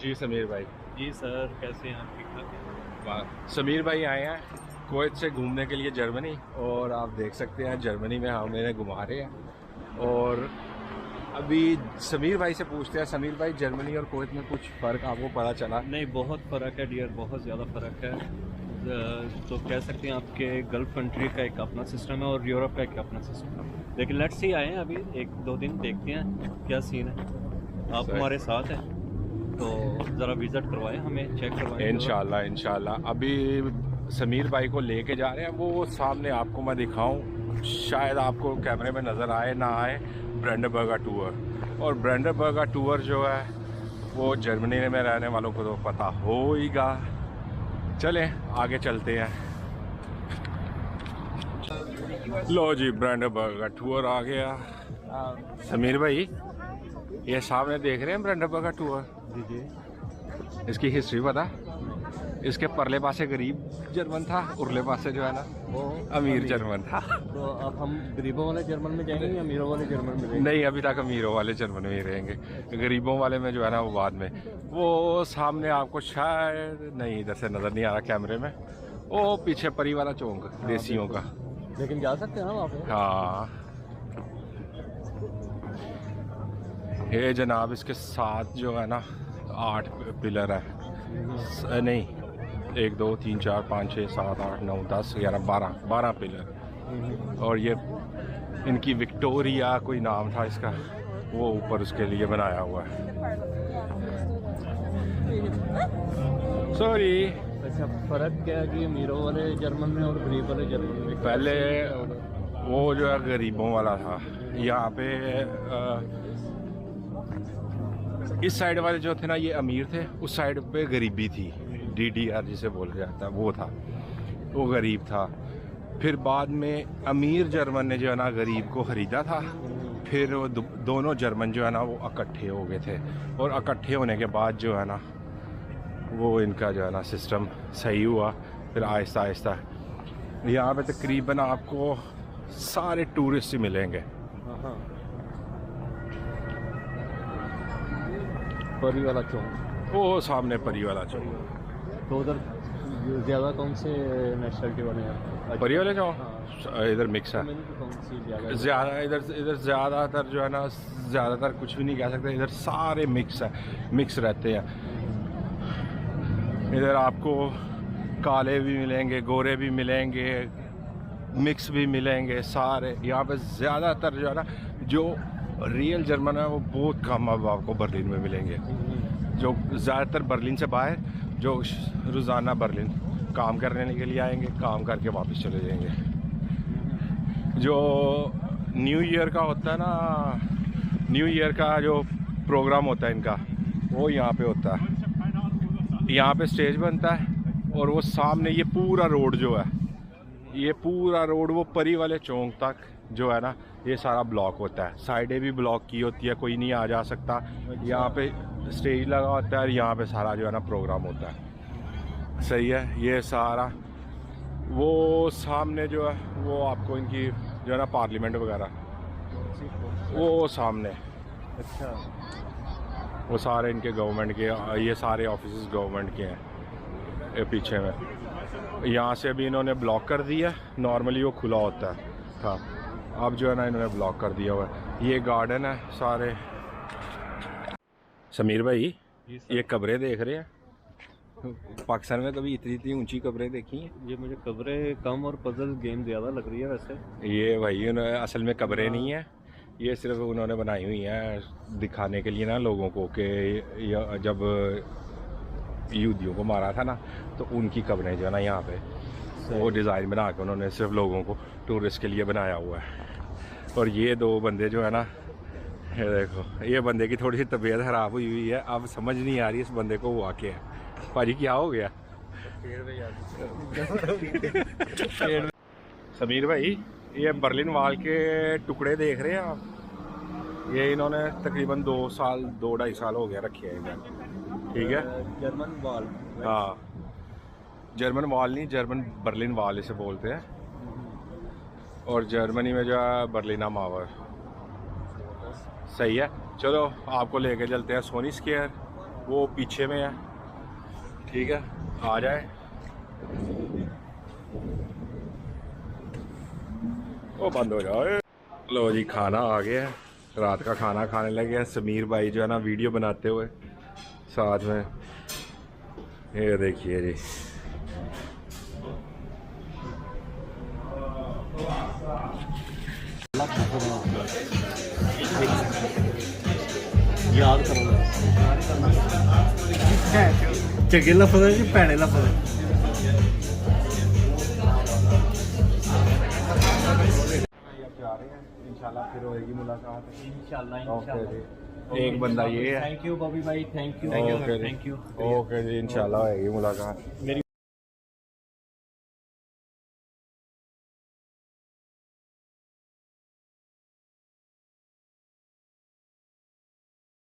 जी समीर भाई। जी सर, कैसे हैं आप? ठीक ठाक हैं? वाह, समीर भाई आए हैं कुवैत से घूमने के लिए जर्मनी, और आप देख सकते हैं जर्मनी में हमें घुमा रहे हैं। और अभी समीर भाई से पूछते हैं, समीर भाई जर्मनी और कुवैत में कुछ फ़र्क आपको पता चला? नहीं, बहुत फ़र्क है डियर, बहुत ज़्यादा फ़र्क है। तो कह सकते हैं आपके गल्फ़ कंट्री का एक अपना सिस्टम है और यूरोप का एक अपना सिस्टम है। लेकिन लेट्स सी, आए हैं अभी 1-2 दिन, देखते हैं क्या सीन है। आप सही। हमारे साथ हैं तो ज़रा विज़िट करवाएं, हमें चेक करवाएं। इंशाल्लाह इंशाल्लाह। अभी समीर भाई को लेके जा रहे हैं, वो सामने आपको मैं दिखाऊं, शायद आपको कैमरे में नज़र आए ना आए, ब्रांडेनबर्गर टूर। और ब्रांडेनबर्गर टूर जो है वो जर्मनी में रहने वालों को तो पता होगा। चलें आगे चलते हैं। लो जी, ब्रांडेनबर्गर टूर आ गया। समीर भाई, ये सामने देख रहे हैं ब्रांडेनबर्गर टूर? जी जी। इसकी हिस्ट्री पता? इसके परले पासे गरीब जर्मन था, उरले पासे जो है ना वो अमीर जर्मन था। तो अब हम गरीबों वाले जर्मन में जाएंगे या अमीरों वाले जर्मन में जाएंगे? नहीं, अभी तक अमीरों वाले जर्मन में ही रहेंगे, गरीबों वाले में जो है ना वो बाद में। वो सामने आपको शायद नहीं, इधर से नज़र नहीं आ रहा कैमरे में, वो पीछे परी वाला चौक देसियों का। लेकिन जा सकते हैं ना वहाँ पे? हाँ, ये जनाब इसके साथ जो है ना 8 पिलर है। नहीं, 1 2 3 4 5 6 7 8 9 10 11 12 पिलर। और ये इनकी विक्टोरिया कोई नाम था इसका, वो ऊपर उसके लिए बनाया हुआ है। सॉरी। अच्छा, फ़र्क क्या है कि अमीरों वाले जर्मन में और गरीब वाले जर्मन में? पहले वो जो है गरीबों वाला था, यहाँ पे इस साइड वाले जो थे ना ये अमीर थे, उस साइड पे गरीबी थी। DDR जिसे बोला जाता है वो था, वो गरीब था। फिर बाद में अमीर जर्मन ने जो है ना गरीब को ख़रीदा था, फिर वो दोनों जर्मन जो है ना वो इकट्ठे हो गए थे, और इकट्ठे होने के बाद जो है ना वो इनका जो है ना सिस्टम सही हुआ। फिर आहिस्ता आहिस्ता यहाँ पे तकरीबन आपको सारे टूरिस्ट ही मिलेंगे। हाँ, परी वाला चौक, वो सामने परी वाला चौक। तो उधर ज़्यादा कौन से नेशनलिटी वाले हैं? परी वाले चौक हाँ, इधर मिक्स है कौन सी ज़्यादा? ज़्यादा। इधर ज़्यादातर जो है ना, ज़्यादातर कुछ भी नहीं कह सकते, इधर सारे मिक्स है, मिक्स रहते हैं। इधर आपको काले भी मिलेंगे, गोरे भी मिलेंगे, मिक्स भी मिलेंगे सारे। यहाँ पे ज़्यादातर जो है ना जो रियल जर्मन है वो बहुत कम अब आपको बर्लिन में मिलेंगे। जो ज़्यादातर बर्लिन से बाहर, जो रोज़ाना बर्लिन काम करने के लिए आएंगे, काम करके वापस चले जाएंगे। जो न्यू ईयर का होता है ना, न्यू ईयर का जो प्रोग्राम होता है इनका, वो यहाँ पे होता है। यहाँ पे स्टेज बनता है, और वो सामने ये पूरा रोड जो है, ये पूरा रोड वो परी वाले चौक तक जो है ना ये सारा ब्लॉक होता है। साइडें भी ब्लॉक की होती है, कोई नहीं आ जा सकता। यहाँ पे स्टेज लगा होता है, और यहाँ पे सारा जो है ना प्रोग्राम होता है। सही है। ये सारा वो सामने जो है वो आपको इनकी जो है ना पार्लियामेंट वगैरह, वो सामने। अच्छा, वो सारे इनके गवर्नमेंट के, ये सारे ऑफिस गवर्नमेंट के हैं। ये पीछे में यहाँ से अभी इन्होंने ब्लॉक कर दिया, नॉर्मली वो खुला होता है था, अब जो है ना इन्होंने ब्लॉक कर दिया हुआ है। ये गार्डन है सारे। समीर भाई, ये कब्रें देख रहे हैं? पाकिस्तान में कभी इतनी इतनी ऊंची कब्रें देखी हैं? ये मुझे कब्रें कम और पजल गेम ज़्यादा लग रही है वैसे। ये भाई उन्होंने असल में कब्रें नहीं है, ये सिर्फ उन्होंने बनाई हुई हैं दिखाने के लिए ना लोगों को, कि जब यहूदियों को मारा था ना तो उनकी कब्रें जो है ना यहाँ पे, वो डिज़ाइन बना के उन्होंने सिर्फ लोगों को टूरिस्ट के लिए बनाया हुआ है। और ये 2 बंदे जो है ना, ये देखो, ये बंदे की थोड़ी सी तबीयत ख़राब हुई है, अब समझ नहीं आ रही इस बंदे को हुआ क्या है। भाजी क्या हो गया? समीर भाई, ये बर्लिन वाल के टुकड़े देख रहे हैं आप? ये इन्होंने तकरीबन 2-2.5 साल हो गया रखे हैं इधर। ठीक है, जर्मन वॉल। हाँ, जर्मन वॉल नहीं, जर्मन बर्लिन वाल इसे बोलते हैं। और जर्मनी में जो है बर्लिना मावर। सही है। चलो आपको लेके चलते हैं सोनी स्क्वायर, वो पीछे में है, ठीक है, आ जाए। वो बंद हो जाए। लो जी, खाना आ गया है, रात का खाना खाने लगे हैं। समीर भाई जो है ना वीडियो बनाते हुए साथ में, ये देखिए जी। याद करो चंगे लफ्ज़ है जी, भैड़े लफ्ज़ है। इंशाल्लाह फिर होएगी मुलाकात। इंशाल्लाह ओके जी, एक बंदा ये है। थैंक यू बॉबी भाई, थैंक यू ओके जी, थैंक यू। ओके जी, इंशाल्लाह होएगी मुलाकात। मेरी